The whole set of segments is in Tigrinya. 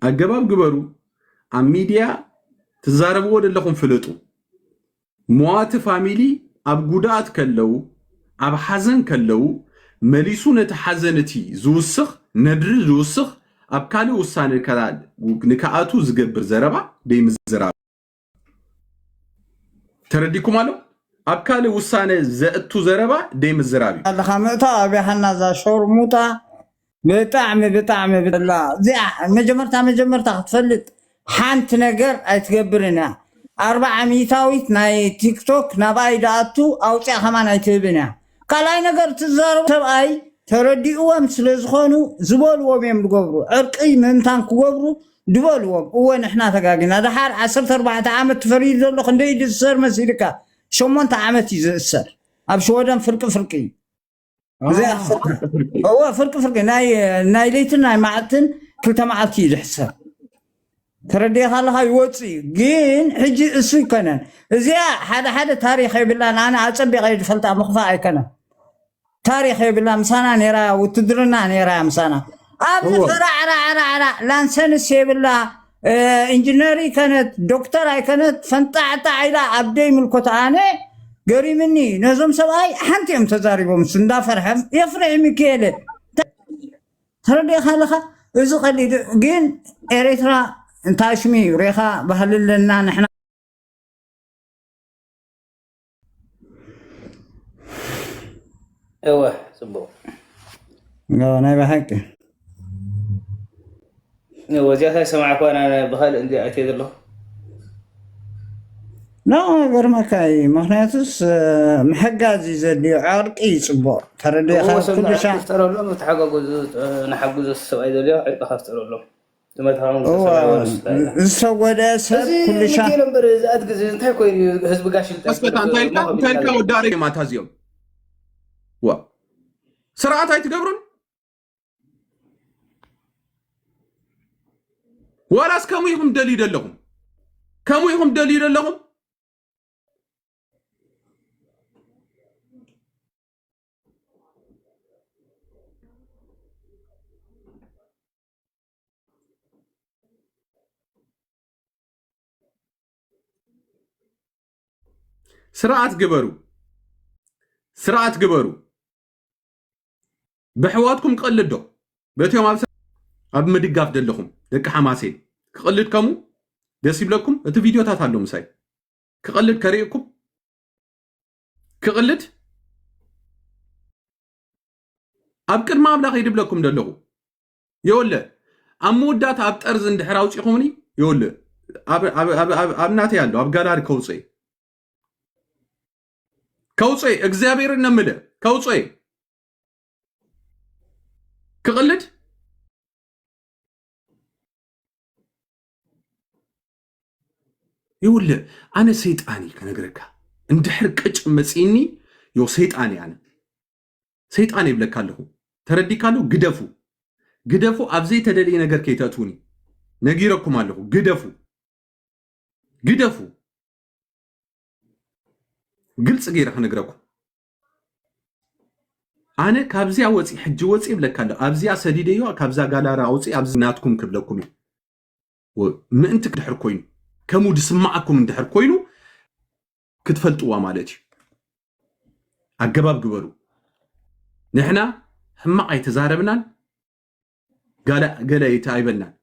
አገባብ ግበሩ ኣብ ሚድያ ትዛረብዎ ደለኹም ፍለጡ ሞዋት ፋሚሊ ኣብ ጉዳት ከለው ኣብ ሓዘን ከለው መሊሱ ነቲ ሓዘንቲ ዝውስኽ ነድሪ ዝውስኽ ኣብ ካልእ ውሳነ ንከኣቱ ዝገብር ዘረባ ደይምዝራብ ተረዲኩም ኣሎ ኣብ ካልእ ውሳነ ዘእቱ ዘረባ ደይምዝራብ ኣለኻ ምእታ ኣብያሃና ዛ ሾርሙጣ ብጣዕሚ ብላ እዚኣ መጀመርታ ክትፈልጥ ሓንቲ ነገር ኣይትገብርን እያ 400 ናይ ቲክቶክ ናባይ ዳኣቱ ኣውፅያ ከማን ኣይትህብን እያ ካልኣይ ነገር ትዛረቡ ሰብኣይ ተረዲእዎም ስለ ዝኾኑ ዝበልዎም እዮም ዝገብሩ ዕርቂ ምምታን ክገብሩ ድበልዎም እወ ንሕና ተጋጊና ድሓር 14 ዓመት ትፈሪድ ዘሎ ክንደይ ዝእሰር መሲልካ 8 ዓመት እዩ ዝእሰር ኣብ ሸወደን ፍርቂ እወ ፍርቂ ናይ ለይትን ናይ መዓልትን 2 መዓልቲ እዩ ዝሕሰብ ተረዲእካ ኣለካ ይወፅእ ግን ሕጂ እሱ ይኮነን እዚኣ ሓደ ታሪክ የብላን ኣነ ኣፀቢቀ ዝፈልጣ ምኽፋእ ኣይኮነን ታሪክ የብላ ምሳና ነራ ውትድርና ነራ ምሳና ኣብ ፍራዕራ ላንሰንስ የብላ ኢንጂነሪ ከነት ዶክተር ኣይከነት ፈንጣዕታ ዓይላ ኣብደይ ምልኮት ኣነ ገሪምኒ ነዞም ሰብኣይ ሓንቲ እዮም ተዛሪቦም እሱ እንዳፈርሐ የፍርሕ ሚካኤል ተረዲእካ ኣለካ እዚ ቀሊድ ግን ኤርትራ እንታይ ሽሚ ሬኻ ባህልለና ንሕና ايوه صبوا ናይ ባሕቂ وزيات سمعك وانا بخال عندي اكيد له لا ገርመካ እዩ ምክንያቱስ ምሕጋዝ እዩ ዘድልዮ ዓርቂ ይፅቡቕ ተረዲእካ ኩሉ ሻ ተረሎም ተሓጋግዙ ንሓግዙ ሰብኣይ ዘልዮ ዕርቂ ካፍጠረሎም ዝሰወደ ሰብ ኩሉ ሻ ነበር ዝኣት ግዜ እንታይ ኮይኑ ህዝቢ ጋሽ እንታይልካ ወዳሪ ማታ እዚኦም ስርዓት ኣይትገብሩን ወላስ ከምኡ ኢኹም ደልዩ ደለኹም ስርዓት ግበሩ بحواتكم قلدو بيتيوم اب مدقاف دلخم دك حماسين كقلد كمو دسيب لكم انت فيديو تاتالو مساي كقلد كريكم كقلد ابكر ما ابلاغ يدب لكم دلخو يولا امودات اب طرز اندحر اوصيخمني يولا ابناتي يالو اب غالاري كوصي اغزابير نمله كوصي كقلد يقول انا سيطاني كنغرك اندحر قጭ مصيني يو سيطاني انا سيطاني بلكالو ترديكالو غدفو ابزي تدلي ነገር ከይታቱኒ ነጊረኩም አለሁ ግደፉ ግልጽ ገይራ ከነግረኩም أنا كابزيا وصي حج وصي بلكالو أبزيا سديديو كابزا غالارا أوصي أبزي ناتكم كبلكم وما أنت كدحر كوين كمود سمعكم اندحر كوينو كتفلطوا مالتي أجباب جبرو نحنا حما يتزاربنا قال يتعيبنا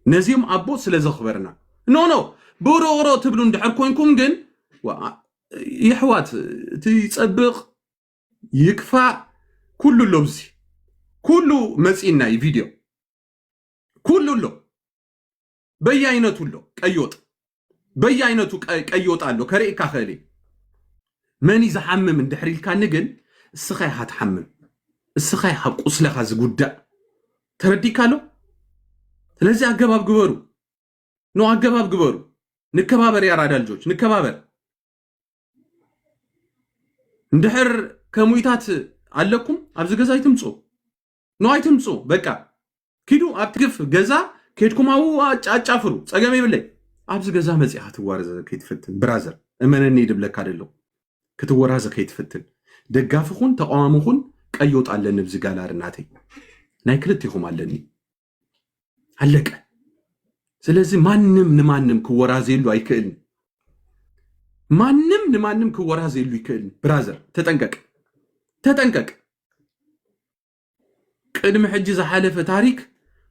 نزيم أبو سلازو خبرنا نو برو تبلو اندحر كوينكم جن يحوات تيصبق يكفى كل لبسي كل مسئنا فيديو كل له بياينتو له قيوط بياينتو قيوط አለው ከሪካ خالي من يزحمم اندحريل كان نجن السخاي هتحمم السخاي حقوسلها زغدا ترديكالو ስለዚህ አገባብ ግበሩ ንከባበር ያራዳ ልጆች ንከባበር እንድሕር ከሙይታት አለኩም ኣብዚ ገዛ አይትምጹ በቃ ኪዱ ኣብትግፍ ገዛ ከድኩማው አጫፍሩ ጸገሜ ብለይ ኣብዚ ገዛ መጽያ ትዋረዘ ከይትፈትን ብራዘር እመነኒ ድብለካ አይደለም ክትወራዘ ከይትፈትን ደጋፍኹን ተቋማሙኹን ቀይወጣለን ብዚ ጋላርናተይ ናይ ክልት ይኹም ኣለኒ አለቀ። ስለዚህ ማንም ንማንም ክወራዘሉ አይክእል። ማንም ንማንም ክወራዘሉ ይክእል። ብራዘር ተጠንቀቅ። ቅድሚ ሕጂ ዝሓለፈ ታሪክ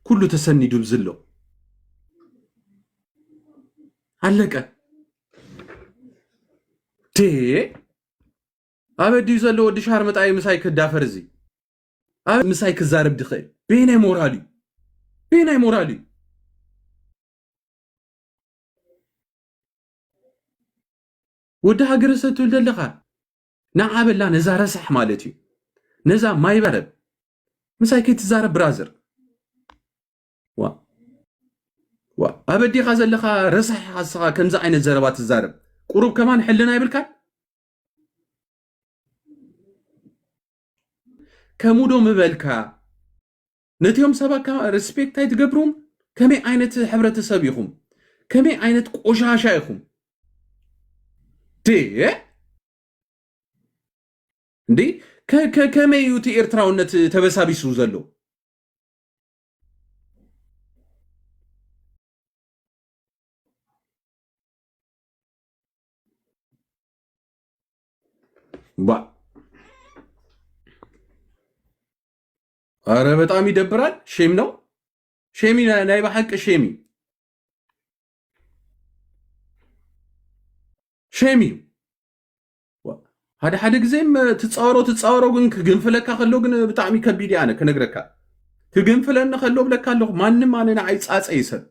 ኩሉ ተሰኒዱ ብዝሎ አለቀ። أبدي يزلوا ودي شهر متاعي مسايك الدافرزي مسايك الزارب دخيل بيني مورالي ودها قرصة تولد لغا نعم بالله نزا رسح مالتي نزا ما يبرب مسايك تزارب برازر أبدي غازل لغا رسح حصغا كنزا عين الزربات الزارب قروب كمان حلنا يبلكان كمودو مبلكا نتيوم سبا ريسبكت هاي تقبروم كمي عينت حبرة سبيخم كمي عينت قشاشايخم دي كمي يوتي إرتراونت تبسابي سوزلو አረ በጣም ይደብራል። ሼም ነው ሼሚ ናይ በሐቅ ሼሚ ሓደ ግዜም ትፃወሮ ግን ክግንፍለካ ከሎ ግን ብጣዕሚ ከቢድ ኣነ ክነግረካ ክግንፍለኒ ከሎ ብለካ ኣለኹ ማንም ኣነ ንዓይ ፃፀ ይሰብ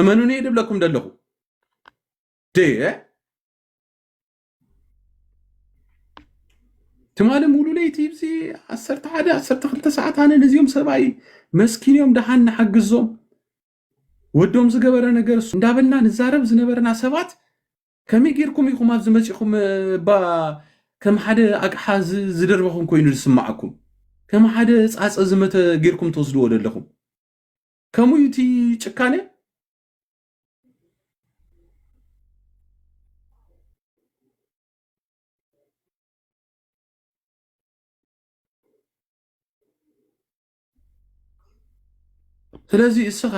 እመኑኒ ድብለኩም ደለኹ تمالم مولو ليتي بزي 11 ساعات أنا نزيوم سباي مسكين يوم دهان حق الزوم ودوم زجبرنا نجرس ندابلنا نزارب زنبرنا سبات كم يجيركم يخم هذا زمتكم با كم حدا أكحاز زدربكم كوينو يسمعكم كم حدا زمت جيركم توصلوا ولا لكم كم يتي تكانه ስለዚህ እስኻ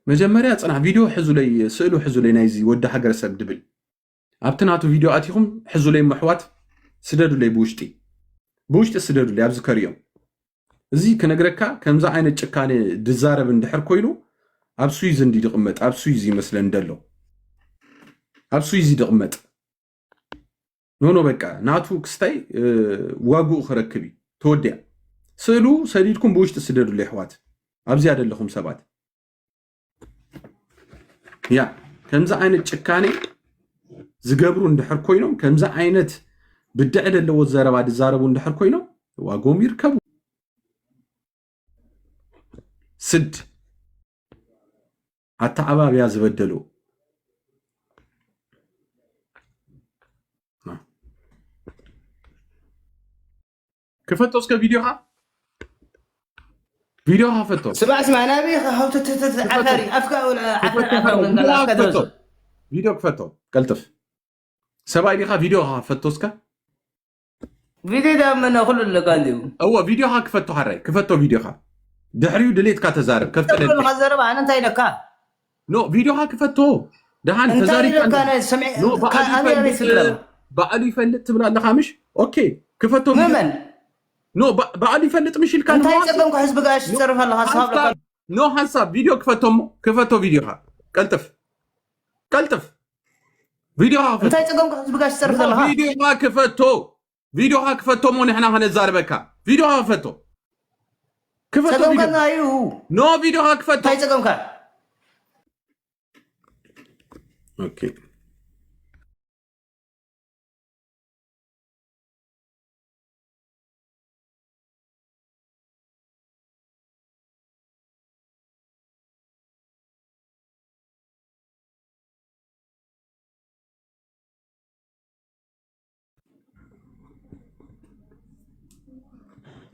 መጀመርያ ጽና ቪዲዮ ሕዙለይ ስእሉ ሕዙለይ ናይዚ ወደ ሃገረ ሰብ ድብል ኣብትናቱ ቪዲዮ ኣቲኹም ሕዙለይ መሕዋት ስደዱለይ ብውሽጢ ስደዱለይ ኣብዚ ከርዮም እዚ ክነግረካ ከምዛ ዓይነት ጭካኔ ድዛረብ እንድሕር ኮይኑ ኣብ ስዊዝ እንዲድቕመጥ ኣብ ስዊዝ ይመስለን ደሎ ኣብ ስዊዝ ይድቕመጥ ኖ በቃ ናቱ ክስታይ ዋጉኡ ክረክብ ተወድያ ስእሉ ሰዲድኩም ብውሽጢ ስደዱለይ ኣሕዋት أبزي هذا اللي خم سبات يا كم زا عينت شكاني زجبرو ندحر كوينو كم زا عينت بدعد اللي وزارة بعد الزاربو ندحر كوينو واقوم يركبوا سد التعبا بياز بدلو كيف توسك فيديوها فيديو هافتو اسمع نبي هاو عفاري افكا ولا حتى فيديو كفتو قلتف سباي ليها فيديو هافتوسكا فيديو ده من كل اللي قال لي هو فيديو ها كفتو حري كفتو فيديو ها دحريو ديليت كاتزارب كفت كل غزرب انا انت لك نو فيديو ها كفتو دهان تزاري كان سمع كان بقالي فلت تبلا لخامش اوكي كفتو ممن نو بقالي فلت مش الكلام انت يتقدم حسب قاش تصرف الله حساب نو حساب فيديو كفتو فيديو ها قلتف فيديو ها انت يتقدم حسب قاش تصرف الله فيديو ها كفتو مو نحن هنزاربكا فيديو ها كفتو فيديو نو فيديو ها كفتو انت يتقدم اوكي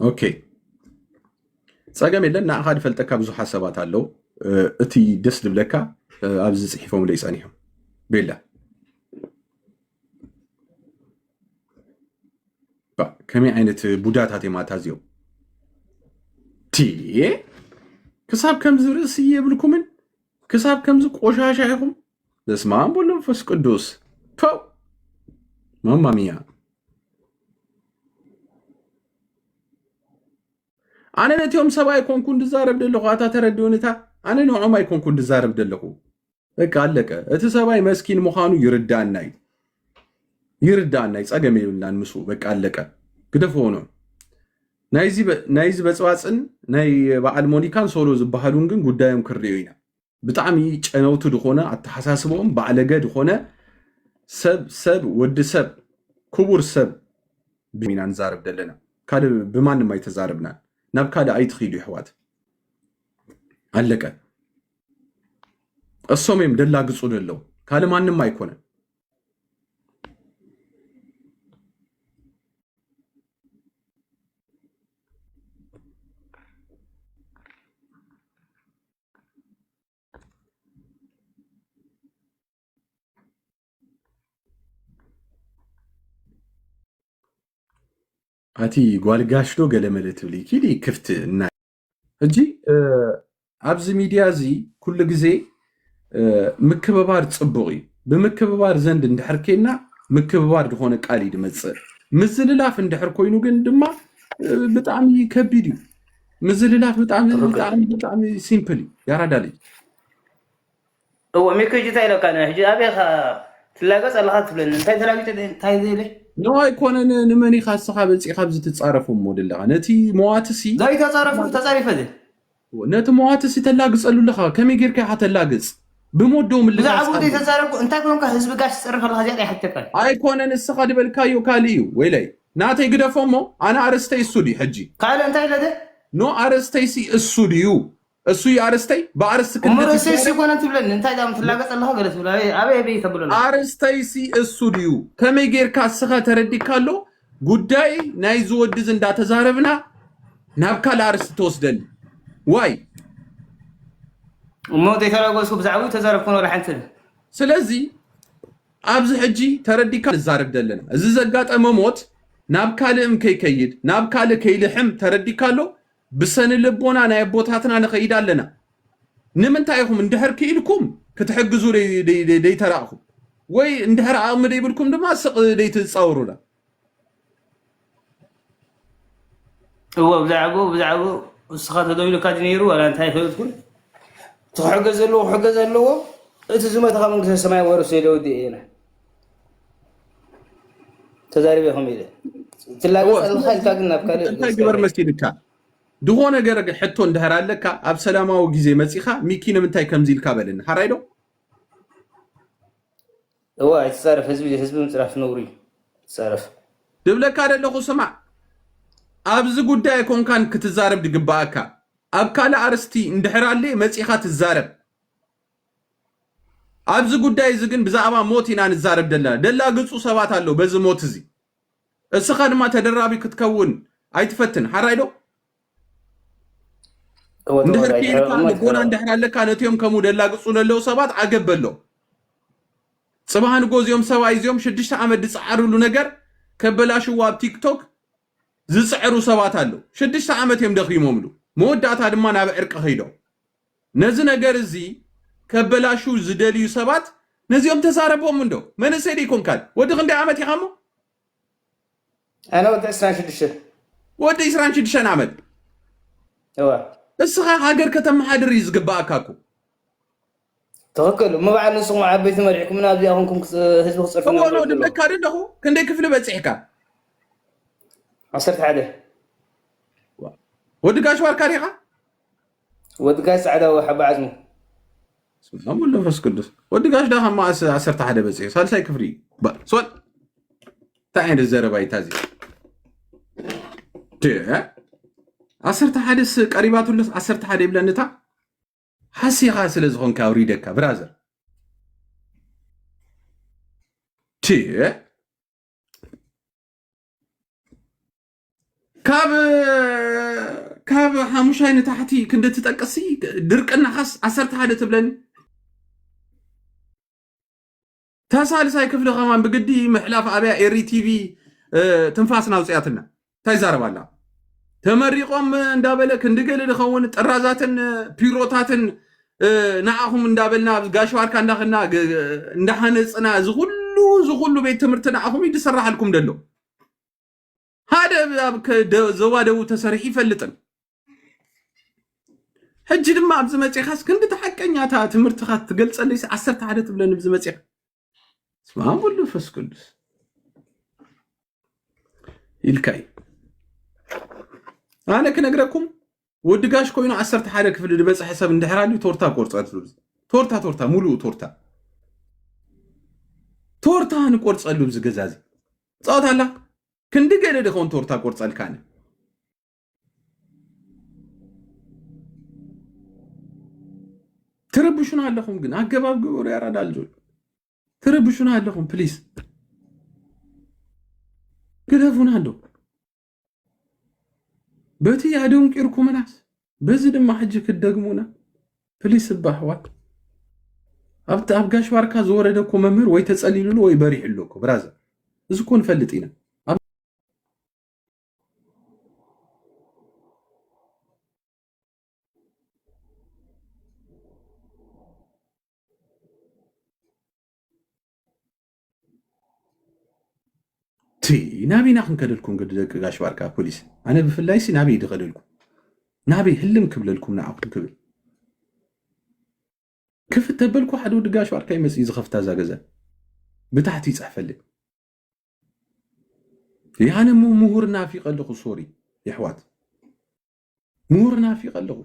اوكي صاغم يلن نا اخاد فلتካ ብዙ حسابات አለው እቲ ደስ ልብለካ ኣብዚ ጽሒፎም ላይ ጻኒሖም ቤላ ከመይ ዓይነት ቡዳታት የማታዚዮ ቲ ክሳብ ከምዝ ርእሲ የብልኩምን ክሳብ ከምዝ ቆሻሻ ይኹም በስመ አብ ወወልድ ወመንፈስ ቅዱስ ተው ማማሚያ አነ ነቲዮም ሰባይ ኮንኩ እንድዛረብ ደለኹ አታ ተረድዮንታ አነ ንዖም አይኮንኩ እንድዛረብ ደለኹ በቃ አለቀ እቲ ሰባይ መስኪን ምዃኑ ይርዳናይ ጸገም ይብልናን ምሱ በቃ አለቀ ግደፎ ነው ናይዚ በጽዋጽን ናይ በዓል ሞኒካን ሶሎ ዝበሃሉን ግን ጉዳዮም ክርዮ ኢና ብጣዕሚ ጨነውቱ ድኾነ አተሓሳስቦም ባዕለገ ድኾነ ሰብ ወዲ ሰብ ክቡር ሰብ ብሚና ንዛረብ ደለና ካልእ ብማንም አይተዛረብናን ናብ ካልእ አይትኺዱ ይሕዋት አለቀ እሶም ደላግጹ ደለው ካልእ ማንም አይኮነን አቲ ጓልጋሽዶ ገለመለት ብሊ ኪዲ ክፍት እና እጂ አብዚ ሚዲያ ዚ ኩሉ ግዜ ምክብባር ጽቡቂ ብምክብባር ዘንድ እንድሕርኬና ምክብባር ድኾነ ቃል ይድመጽእ ምዝልላፍ እንድሕር ኮይኑ ግን ድማ ብጣዕሚ ከቢድ እዩ ምዝልላፍ ብጣዕሚ ሲምፕል ያራዳል هو ميكجي تايلو كان حجي ابيخ تلاقص الله تبلن انت تلاقيت انتي زيلي نو يكونن نمني خاصخا بصيخ بزت تصارفو مودل نتي مواتسي زي تصارفه دي نتي مواتسي تلاقصلو لخا كمي غيرك حتلاقص بمودو من لا عبودي تصارفو انت كونك حزب قاش تصرف الله زي حتى كان ايكونن السخا دبلكايو كاليو ويلي ناتي غدفومو انا ارستي سودي حجي قال انت لده نو ارستي سي السوديو እሱ ያርስተይ በአርስ ክልል እሱ ኮነንት ብለን እንታይ ዳም ትላቀጥ الله ገለስ ብላ አበይ በይ ተብሎ አርስተይሲ ስቱዲዮ ከመጌር ካስኻ ተረዲካሎ ጉዳይ ናይ ዝወድዝ እንዳተዛረብና ናብካ ለአርስ ተወስደን ዋይ ሞት የተላቆስኩ ብዛዕቡ ተዛረብኩ ነው ለሐንተ ስለዚ ኣብዚ ሕጂ ተረዲካ ዝዛረብ ደለና እዚ ዘጋጠመ ሞት ናብካ ለእም ከይከይድ ናብካ ለከይልሕም ተረዲካሎ بسن اللبونا أنا يبوتاتنا نخيد لنا نمنتا يخم اندهر كيلكم كتحجزوا لي تراخم وي اندهر عامل يبلكم دما سق لي تتصوروا له هو بزعبو السخات هذول كادنيرو ولا انت هاي تقول تحجز له انت زما تخمن السماء ورس يلودي هنا تزاري بهم يده تلاقي الخيل كاغنا بكال انت جبر مسكينك دهو ነገር ሕቶ እንደሃራለካ አብ ሰላማው ጊዜ መጽኻ ሚኪን ምንታይ ከምዚል ካበልን ሓራይዶ هو يتصرف ህዝብ ምጽራፍ ነውሪ ይتصرف ድብለካ አይደለኹ ስማ ኣብዚ ጉዳይ ኮንካን ክትዛረብ ድግባአካ ኣብ ካለ አርስቲ እንደሃራለ መጽኻ ትዛረብ ኣብዚ ጉዳይ እዚ ግን ብዛዕባ ሞት ኢና ንዛረብ ደላ ግጹ ሰባት አለው በዚ ሞት እዚ እስኻ ድማ ተደራቢ ክትከውን አይትፈትን ሓራይዶ እንደህር ከይልካ ንጎና እንደህራለካ ነትዮም ከሙ ደላግጹ ለለው ሰባት አገበሎ ጽባህን ጎዝዮም ሰባይዝዮም 6 ዓመት ዝጻዕሩሉ ነገር ከበላሽዋ ቲክቶክ ዝጽዕሩ ሰባት አለው 6 ዓመት የም ደኺሞምሉ መወዳታ ድማ ናብ ዕርቅ ኸይዶ ነዚ ነገር እዚ ከበላሹ ዝደልዩ ሰባት ነዚዮም ተዛረቦም እንዶ መንሰዲ ይኮንካል ወዲ ክንደ ዓመት ይኻሞ انا ወዲ 26 ዓመት هو እስኻ ሃገር ከተማ ሓድር ይዝግባአካኩ ተወከሉ መባዓል ንስኹም ዓበይቲ መሪዕኩም ናብዚ ኣኹንኩም ህዝቢ ክፅርፉ ነው ነው ደካ ደኹ ክንደይ ክፍሊ በጽሕካ 11 ወዲ ጋሽ ዋርካሪኻ ወዲ ጋሽ ጻዕዳ ወሓባ ዓዝሙ ስማሙ ለፈስ ቅዱስ ወዲ ጋሽ ዳኻ ማስ 11 በጽሕ ሳልሳይ ክፍሊ ሶል ታይን ዘረባይታዚ عصرت حادث قريبات ولا عصرت حدا يبلنتا حسي غاسل زخون كاوريدك برازر تي كاب حموش هاي تحتي كنت تتقسي درقنا خاص عصرت حدا تبلني تسال ساي كفل غمان بقدي محلاف ابي اري تي في تنفاسنا وصياتنا تاي زاربالا ተመሪቆም እንዳበለክ እንድገለ ድኸውን ጥራዛትን ፒሮታትን ንዓኹም እንዳበልና ጋሽ ዋርካ እንዳኸና እንዳሃነፅና ዝኩሉ ቤት ትምህርቲ ንዓኹም ይድሰራሐልኩም ደሎ ሓደ ዞባ ደቡብ ተሰሪሕ ይፈልጥን ሕጂ ድማ ኣብዚ መፂኻስ ክንዲ ተሓቀኛታ ትምህርትኻ ትገልፀለይስ 11 ትብለኒ ብዚ መፂኻ ስማም ሁሉ ፈስ ቅዱስ ኢልካይ ኣነ ክነግረኩም ወዲ ጋሽ ኮይኑ 11 ክፍሊ ድበፅሐ ሰብ እንድሕራልዩ ቶርታ ቆርፀሉ ቶርታ ሙሉእ ቶርታ ንቆርፀሉ ብዚ ገዛዚ ፃወት ኣላ ክንዲ ገለ ድኸውን ቶርታ ቆርፀልካነ ትረብሹና ኣለኹም ግን ኣገባብ ግበሩ ያራዳል ጆል ትረብሹና ኣለኹም ፕሊዝ ግደፉና ኣሎ በቲ ያደውን ቂርኩምናስ በዚ ድማ ሕጂ ክደግሙና ፕሊስ ባሕዋት ኣብ ጋሽ ዋርካ ዝወረደኮ መምህር ወይ ተጸሊሉሉ ወይ በሪሕሉኮ ብራዘር እዚ ኮን ፈልጥ ኢና ናቢና ክንከደልኩም ደቂ ጋሽ ዋርካ ፖሊስ ኣነ ብፍላይሲ ናቢ ይድኸደልኩም ናቢ ህልም ክብለልኩም ንዓኹም ክብል ክፍት ተበልኩ ሓደ ወዲ ጋሽ ዋርካ ይመፅእ ዝኸፍታ እዛ ገዛ ብታሕቲ ይፅሕፈልኝ ያነ ምሁር ናፊቅ ኣለኹ ሶሪ ይሕዋት ምሁር ናፊቅ ኣለኹ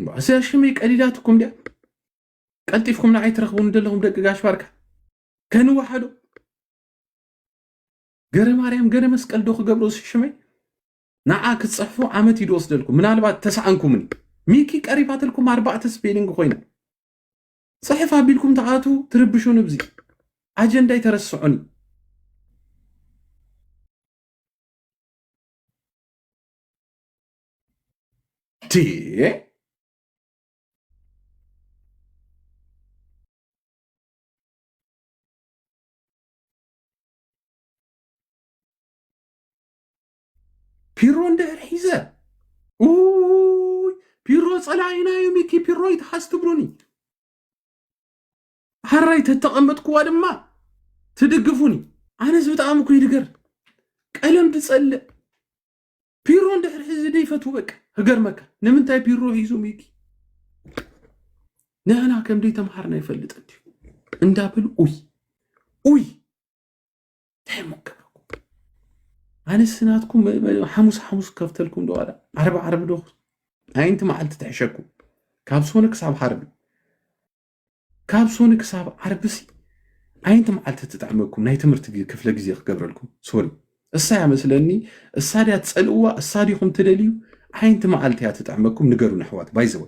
أساشمي قليلاتكم ده قلتيفكم نعي ترخبون دلهم دق قاش باركة كانوا وحدو قرى مريم قرى مسكال دوخ قبروس الشمي نعاك تصحفوا عامتي دوس دلكم من البعض تسعنكم مني ميكي قريبات لكم 4 سبيلينغ خوينا صحيفة بيلكم تعاتوا تربشون بزي أجندة يترسعوني تي بيرو ندير حيزة اوي بيرو صلاينا يوميكي بيرو يتحاستبروني حراي تتقمطكوا دما تدقفوني انا زبطامكو يدقر قلم تصل بيرو ندير حيزة ديفتو بك هقرمك نمنتاي بيرو هيزو ميكي نانا كم دي تمحرنا يفلط انت اندابل اوي تحمك أنا سناتكم حموس كفتلكم دوالا عرب دوخ أنت ما عاد تحشكوا كابسونك صعب حربي كابسونك صعب عربسي أنت ما عاد تتعملكم ناي تمرت كفلا جزيخ قبر لكم سوري الساعة مثلني الساعة تسألوا الساعة يخم تدليو أنت ما عاد تتعملكم نقروا نحوات بايزوا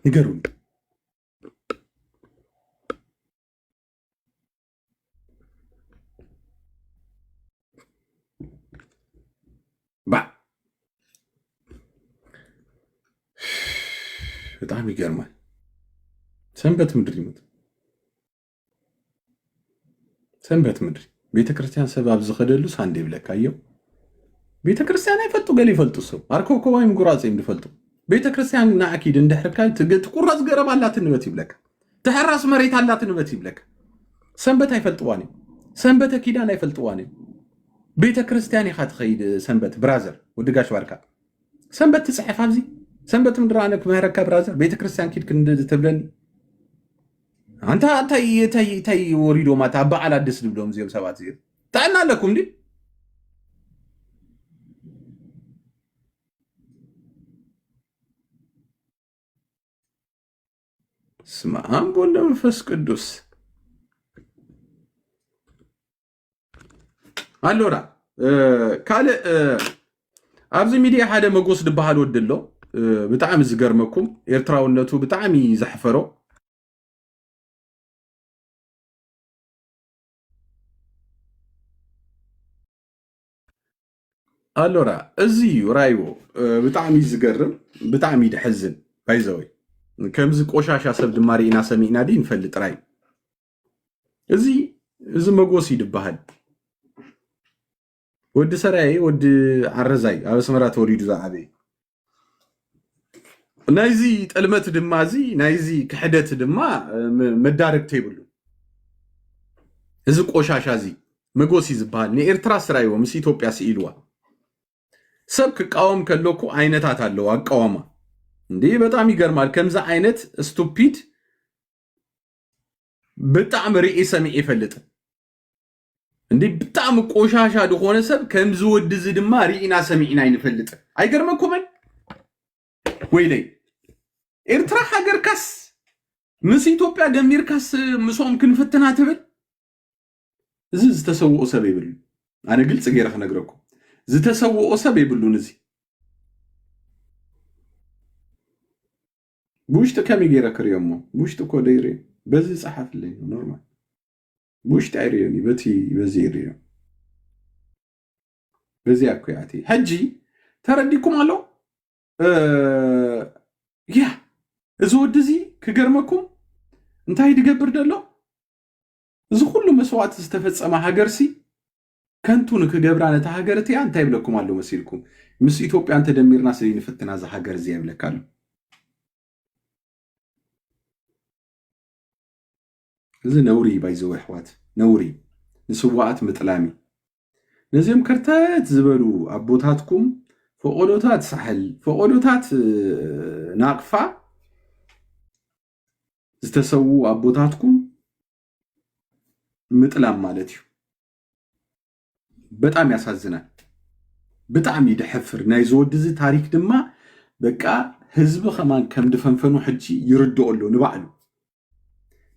نقروني በጣም ይገርማል ሰንበት ምድር ይሙት ሰንበት ምድር ቤተክርስቲያን ሰባብ ዝኸደሉ ሳንዴ ብለካየው ቤተክርስቲያን አይፈጡ ገለ ይፈልጡ ሰው አርኮኮባይም ጉራጼም ይፈልጡ ቤተክርስቲያን ናአኪድ እንደህርካይ ትቁራዝ ገረብ አላት ንበት ይብለካ ተሐራስ መሬት አላት ንበት ይብለካ ሰንበት አይፈልጡዋኒ ሰንበት ኪዳን አይፈልጡዋኒ ቤተክርስቲያን ይኻት ኸይድ ሰንበት ብራዘር ወድጋሽ ባርካ ሰንበት ትጽሕፍ ኣብዚ ሰንበት ምድራነክ መህረካ ብራዘር ቤተክርስቲያን ኪድ ክንደ ተብለኒ አንተ ታይ ወሪዶ ማታ በዓል አዲስ ልብሎም ዚም ሰባት ዚ ታናለኩም ዲ ስማም ወልደ መንፈስ ቅዱስ አሎራ ካለ ኣብዚ ሚድያ ሓደ መጎስ ድበሃል ወድሎ ብጣዕሚ ዝገርመኩም ኤርትራውነቱ ብጣዕሚ ዘሕፈሮ አሎራ እዚህ ራይዎ ብጣዕሚ ዝገርም ብጣዕሚ ድሕዝን ባይዘወይ ከምዚ ቆሻሻ ሰብ ድማ ርኢና ሰሚዕና ዲ ንፈልጥ ራይ እዚ መጎስ ይድበሃል ወዲ ሰራይ ወዲ ዓረዛይ ኣብ ኣስመራ ተወሊዱ ዝዓበየ ናይዚ ጠልመት ድማ እዚ ናይዚ ክሕደት ድማ መዳረግቲ ይብሉ እዚ ቆሻሻ እዚ መጎስ ይዝበሃል ንኤርትራ ስራይዎ ምስ ኢትዮጵያ ሲኢልዋ ሰብ ክቃወም ከለኩ ዓይነታት ኣለው ኣቃወማ እንዴ በጣም ይገርማል ከምዛ ዓይነት ስቱፒድ በጣም ርኤ ሰሚዕ ይፈልጥ እንዴ በጣም ቆሻሻ ድኾነ ሰብ ከምዚ ወዲ እዚ ድማ ርኢና ሰሚዕና ይንፈልጥ አይገርመኩምን ወይለይ ኤርትራ ሃገርካስ ምስ ኢትዮጵያ ደሚርካስ ምሶም ክንፈትና ትብል እዚ ዝተሰውኦ ሰብ ይብሉ ኣነ ግልጽ ገይረ ክነግረኩም ዝተሰውኦ ሰብ ይብሉን እዚ ቡሽተ ከመይ ገይረ ክርዮሞ ቡሽተ እኮ ደይሬ በዚ ጸሓፍልኝ ኖርማል ቡሽተ አይርዮኒ በዚ ይርዮ በዚ አኩያቲ ሕጂ ተረዲኩም አሎ ያ እዚ ወዲ እዚ ክገርመኩም እንታይ ድገብር ደሎ እዚ ኩሉ መስዋዕት ዝተፈጸመ ሃገርሲ ከንቱ ንክገብራ ነታ ሃገር እቲያ እንታይ ይብለኩም አሎ መሲልኩም ምስ ኢትዮጵያ እንተ ደሚርና ስለ ንፍትና ዛ ሃገር እዚ ይብለካሉ እዚ ነውሪ ባይዘው ኣሕዋት ነውሪ ንስዋዓት ምጥላሚ ነዚኦም ከርታት ዝበሉ ኣቦታትኩም ፈቆዶታት ሳሕል ፈቆዶታት ናቅፋ ዝተሰው ኣቦታትኩም ምጥላም ማለት እዩ በጣም ያሳዝናል በጣም ይደሕፍር ናይ ዝወድዚ ታሪክ ድማ በቃ ህዝብ ከማን ከም ድፈንፈኑ ሕጂ ይርድኦሎ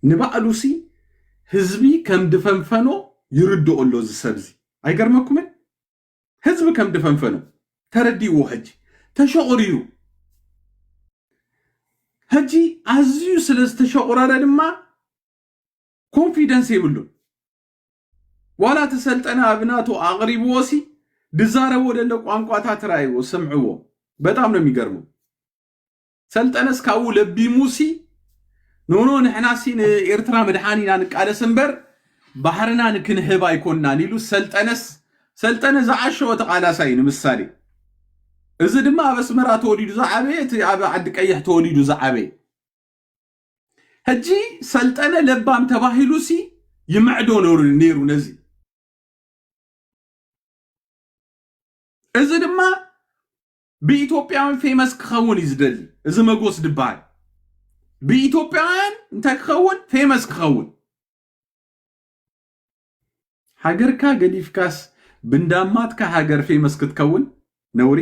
ንባዕሉ ሲ ህዝቢ ከም ድፈንፈኖ ይርድኦሎ ዝሰብዚ አይገርመኩምን ህዝብ ከም ድፈንፈኖ ተረዲዎ ሕጂ ተሸቁሪሩ ሕጂ ኣዝዩ ስለ ዝተሸቁረረ ድማ ኮንፊደንስ ይብሉ ዋላ ተሰልጠና ኣብናቱ ኣቅሪብዎሲ ድዛረቦ ደለ ቋንቋታት ራይዎ ሰምዕዎ በጣም ነው የሚገርመው ሰልጠነስ ካው ለቢሙሲ ኖኖ ንሕናሲ ንኤርትራ መድሓኒና ንቃለስ እምበር ባህርና ንክንህብ ኣይኮንናን ኢሉ ሰልጠነ ዝዓሸወ ተቃላሳይ ንምሳሌ እዚ ድማ ኣብ ኣስመራ ተወሊዱ ዝዓበየ እቲ ኣብ ዓዲ ቀይሕ ተወሊዱ ዝዓበየ ሕጂ ሰልጠነ ለባም ተባሂሉሲ ይምዕዶ ነይሩ ነዚ እዚ ድማ ብኢትዮጵያውን ፌመስ ክኸውን ይዝደሊ እዚ መጎስ ድባል ብኢትዮጵያውያን እንታይ ክኸውን ፌመስ ክኸውን ሃገርካ ገዲፍካስ ብንዳማትካ ሃገር ፌመስ ክትከውን ነውሪ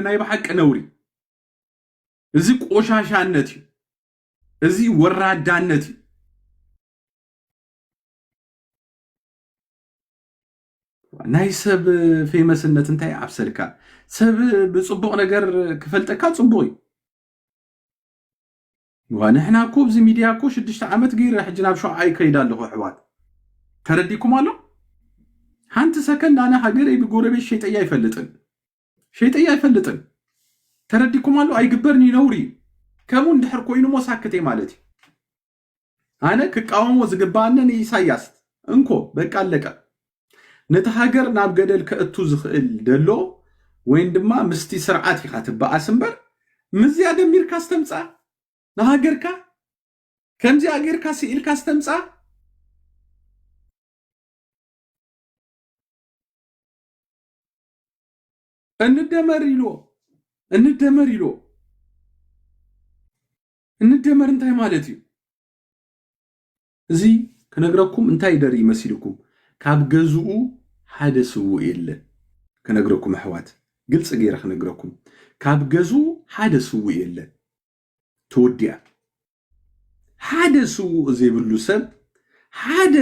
ናይ በሐቅ ነውሪ እዚ ቆሻሻነት እዩ እዚ ወራዳነት እዩ ናይ ሰብ ፌመስነት እንታይ ኣብሰልካ ሰብ ብጽቡቕ ነገር ክፈልጠካ ጽቡቕ እዩ ونحن كوب زي ميديا كو شدشت عمت غير حجنا بشو عاي كيدا له حوات ترديكم الله حنت سكن انا حجري بغوربي شيطيا يفلطن ترديكم الله اي غبرني نوري كمون دحر كوينو مساكتي مالتي انا كقاومو زغبانن يساياس انكو بقى አለቀ ነታ ሃገር ናብ ገደል ከእቱ ዝኽእል ደሎ ወይን ድማ ምስቲ ስርዓት ይኻትባ ኣስምበር ምዝያ ደሚርካ አስተምጻ ናሃገርካ ከምዚ አገርካ ሲኢልካ አስተምጻ እንደመር እንታይ ማለት እዩ እዚ ከነግረኩም እንታይ ደሪ ይመስልኩም ካብ ገዝኡ ሓደ ስው የለ ከነግረኩም ኣሕዋት ግልጽ ገይረ ከነግረኩም ካብ ገዝኡ ሓደ ስው የለ ተወዲያ ሓደ ስው ዘይብሉ ሰብ ሓደ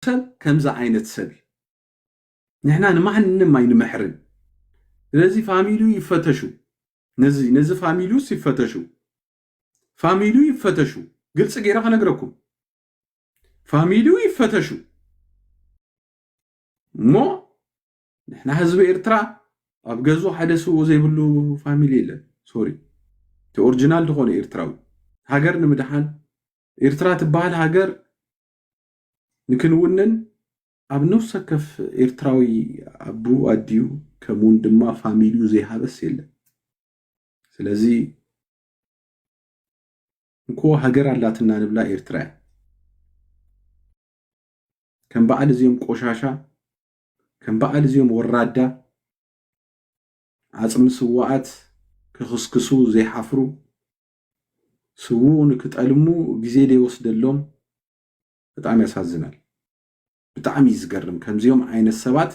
ሰብ ከምዛ ዓይነት ሰብ ንሕና ንማንም ኣይንመሕርን ስለዚህ ፋሚሊው ይፈተሹ ነዚ ፋሚሊውስ ይፈተሹ ግልጽ ገይረ ከነግረኩም ፋሚሊው ይፈተሹ ሞ نحن حزب إرترا أبجزو حدثوا زي بلو فاميلي له سوري تأورجينال دخون إرتراوي هاجر نمدحان إرترا تبعال هاجر نكنونن أب نفس كف إرتراوي أبو أديو كمون دما فاميليو زي هابس يله سلازي نكو هاجر علاتنا نبلا إرترا كان بعد زيوم قشاشا كان بعد زيوم ورادا عصم سواعات كخسكسو زي حفرو سوو نكتألمو جزي دي وصدلهم بتعمي يسازنال بتعمي يزقرم كم زيوم عين السبات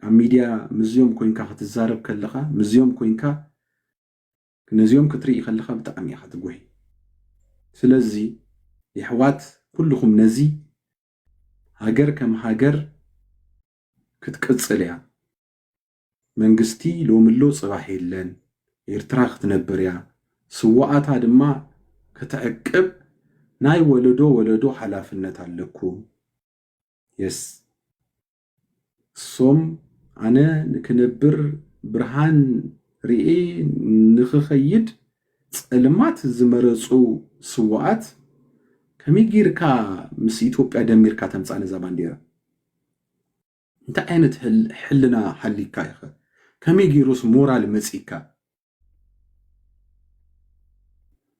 عم ميديا مزيوم كوينكا هتزارب كلخا مزيوم كوينكا كنزيوم كتري خلخا بتعمي هتقوي سلازي يحوات كلكم نزي هاجر كم هاجر كتقصليا منغستي لو ملو صباح يلن إرترا تنبريا سواعتا دما كتعقب ناي ولدو حلافنت عليكم يس صوم انا نكنبر برهان رئي نخخيد صلمات زمرصو سواعت كمي غيركا مس إثيوبيا دميركا تمصانه زبانديرا انت عينت حلنا حليكا يخ كمي غيروس مورال مصيكا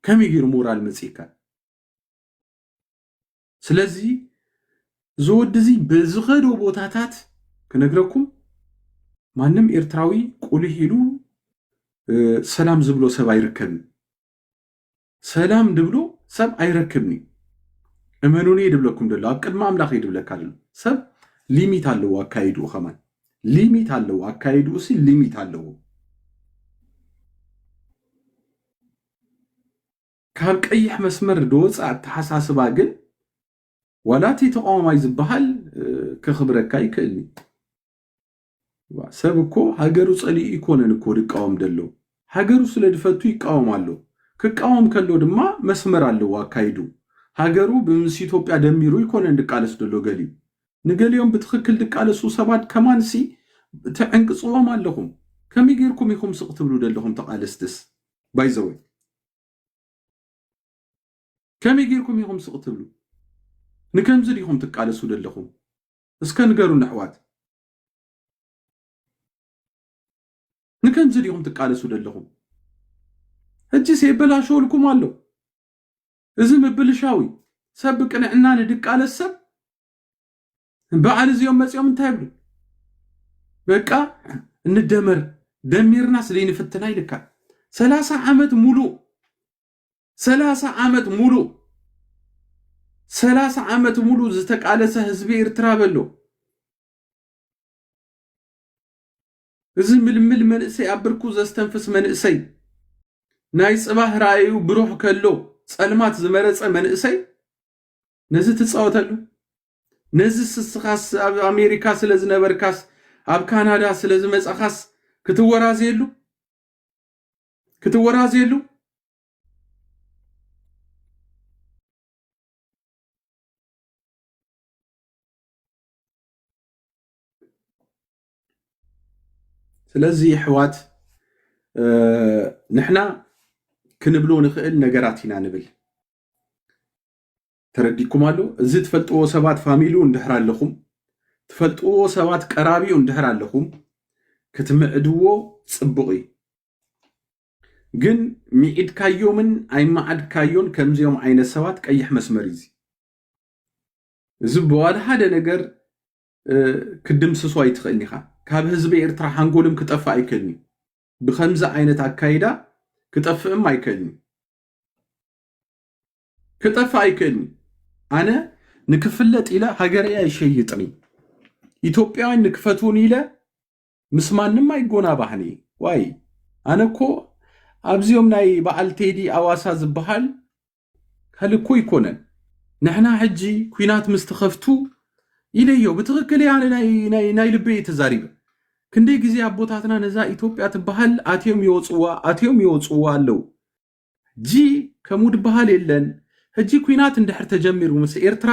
كمي غير مورال مصيكا سلازي زودزي بزخدو بوتاتات كنغركم مانم إرتراوي قولي هيلو سلام زبلو سب ايركبني سلام دبلو سب ايركبني امنوني دبلكم دلا قدما املاخ يدبلك አይደል سب ሊሚት አለው አካይዱ خمان ሊሚት አለው አካይዱ ሲ ሊሚት አለው ካብ ቀይሕ መስመር ዶጻ ተሐሳስባ ግን ወላቲ ተቋማይ ዝበሃል ከኽብረካ ይክእልኒ ሰብ እኮ ሀገሩ ጸሊ ኢኮነን እኮ ድቃወም ደሎ ሀገሩ ስለድፈቱ ይቃወማሉ ከቃወም ከሎ ድማ መስመር አለው አካይዱ ሀገሩ በምስ ኢትዮጵያ ደሚሩ ኢኮነን ድቃለስ ደሎ ገሊ ንገሊዮም በትክክል ድቃለሱ ሰባት ከማንሲ ተንቅጽዋም አለሁም ከሚገርኩም ይኹም ስቅት ብሉ ደለሁም ተቃለስትስ ባይዘው ከሚገርኩም ይኹም ስቅት ብሉ ንከምዝ ዲኹም ተቃለሱ ደለሁም እስከ ንገሩ ነሕዋት ንከምዝ ዲኹም ተቃለሱ ደለሁም እጂ ሲበላሽልኩም አለው እዚ ምብልሻዊ ሰብ ቅንዕና ንድቃለስ ሰብ በዓል እዚኦም መጽኦም እንታይ ይብሉ በቃ እንደመር ደሚርና ስለይን ፍትና ይልካ 30 ዓመት ሙሉ 30 ዓመት ሙሉ ዝተቃለሰ ህዝቢ ኤርትራ በሎ እዚ ምልምል መንእሰይ አብርኩ ዘስተንፍስ መንእሰይ ናይ ጽባህ ራእዩ ብሩህ ከሎ ጸልማት ዝመረጸ መንእሰይ ነዚ ትጻወተሉ ነዚ ስስኻስ ኣብ አሜሪካ ስለዝነበርካስ ኣብ ካናዳ ስለዝመጻኻስ ክትወራዘሉ ስለዚህ ሕዋት ንሕና ክንብሎ ንኽእል ነገራትና ንብል ተረዲኩም አሉ እዚ ተፈልጥዎ ሰባት ፋሚሊው እንድሕር ኣለኹም ተፈልጥዎ ሰባት ቀራቢው እንድሕር ኣለኹም ክትምዕድዎ ጽቡቕ ግን ሚዒድካዮምን ኣይማዓድካዮን ከምዚኦም ዓይነት ሰባት ቀይሕ መስመር እዚ በዋላ ሓደ ነገር ክድምስሱ ኣይትኽእልኒኻ ካብ ህዝቢ ኤርትራ ሓንጎልም ክጠፋ ኣይክእልኒ ብኸምዚ ዓይነት አካይዳ ክጠፍእም ኣይክእልኒ ክጠፋ ኣይክእልኒ አነ ንክፍለጥ ኢለ ሃገረያ ይሸይጥኒ ኢትዮጵያውያን ንክፈቱን ኢለ ምስማንም አይጎና ባህኒ ዋይ አነኮ አብዚዮም ናይ በዓል ቴዲ አዋሳ ዝበሃል ከልኮ ይኮነን ንሕና ሕጂ ኩናት ምስተኸፍቱ ኢለዮ በትክክል ያለ ናይ ልቤ ተዛሪበ ክንዴ ጊዜ አቦታትና ነዛ ኢትዮጵያ ትበሃል አትዮም ይወጽዋ አለው ጂ ከሙድ ባህል የለን ሕጂ ኩናት እንድሕር ተጀሚሩ ምስ ኤርትራ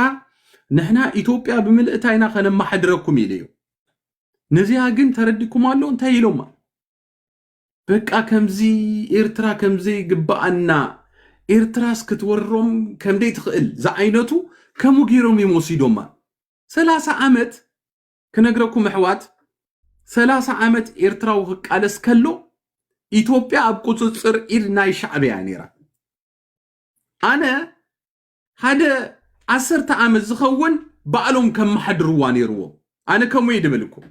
ንሕና ኢትዮጵያ ብምልእታይና ከነማሕድረኩም ኢለዮ نزيها جن تردكم علون تايلوما بقى كمزي إرترا كمزي قبقنا إرتراس كتورم كم دي تخيل زعينتو كمو جيروم يموسيدوما 30 عامت كنقرأكم محوات 30 عامت إرترا وهك على سكالو إثيوبيا أبقو تصير إرناي شعبي يعني را أنا هذا 10 عامت زخون بعلم كم حد رواني رو أنا كم يدبلكم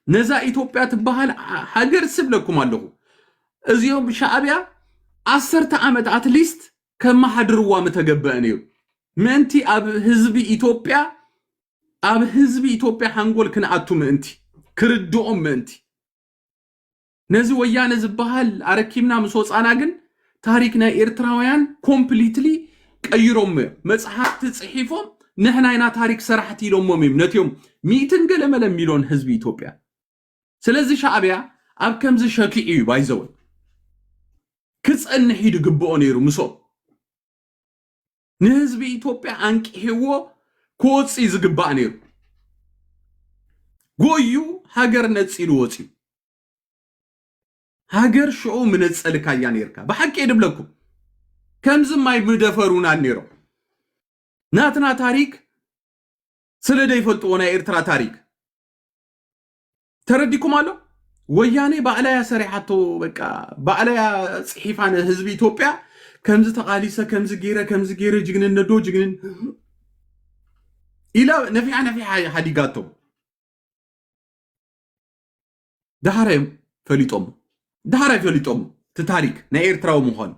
نزا إثيوبيا تبهال حجر سبلكم عليه أزيوم شعبيا 10 عامت أتليست كم حد روا متقبأنيو منتي أب حزبي إثيوبيا أب حزبي إثيوبيا حنقول كنعتو منتي كردوهم منتي نزي ويانا زبهال أركيمنا مسوس أنا جن تاريخنا إرتراويان كومبليتلي كأيروم مصحف تصحيفهم نحنا هنا تاريخ سرحتي لهم ميم نتيوم 100 قلم مليون حزب إثيوبيا سلازي شعبيا أب كمز شاكي بايزون كسأل نحيد قبقو نيرو مسو نحزب إثيوبيا عنك هو كوتس إز قبقو نيرو قويو هاجر نتسيلو وطيو هاجر شعو من نتسألك أيان يركا بحكي إدب لكم كمز ما يمدفرون عن نيرو ناتنا تاريخ سلدي فلطونا إرترا تاريخ ترديكم على وياني بقلايا سريحاتو بقى بقلايا صحيفان حزب إثيوبيا كمز تقاليسا كمز جيرة جنن ندو جنن إلى نفي حديقاتو دهاريم فليتوم تتاريخ نا إرتراو مهون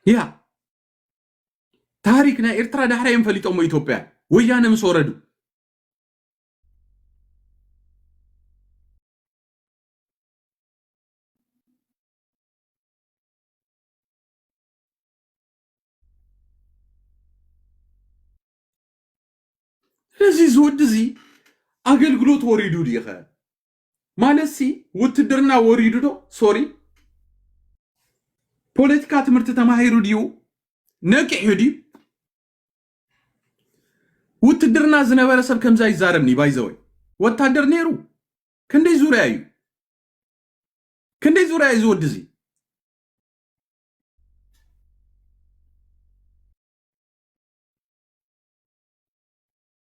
يا تاريخنا إرترا دهاريم فليتوم إثيوبيا ويانا مسوردو لذي زود زي أقل قلوت وريدو ديخا مالسي وتدرنا وريدو دو سوري بوليتيكا تمرت تماهيرو ديو نكي حدي وتدرنا زنبالة سب كمزاي زارمني بايزوي وتادر نيرو كندي زورايو زود زي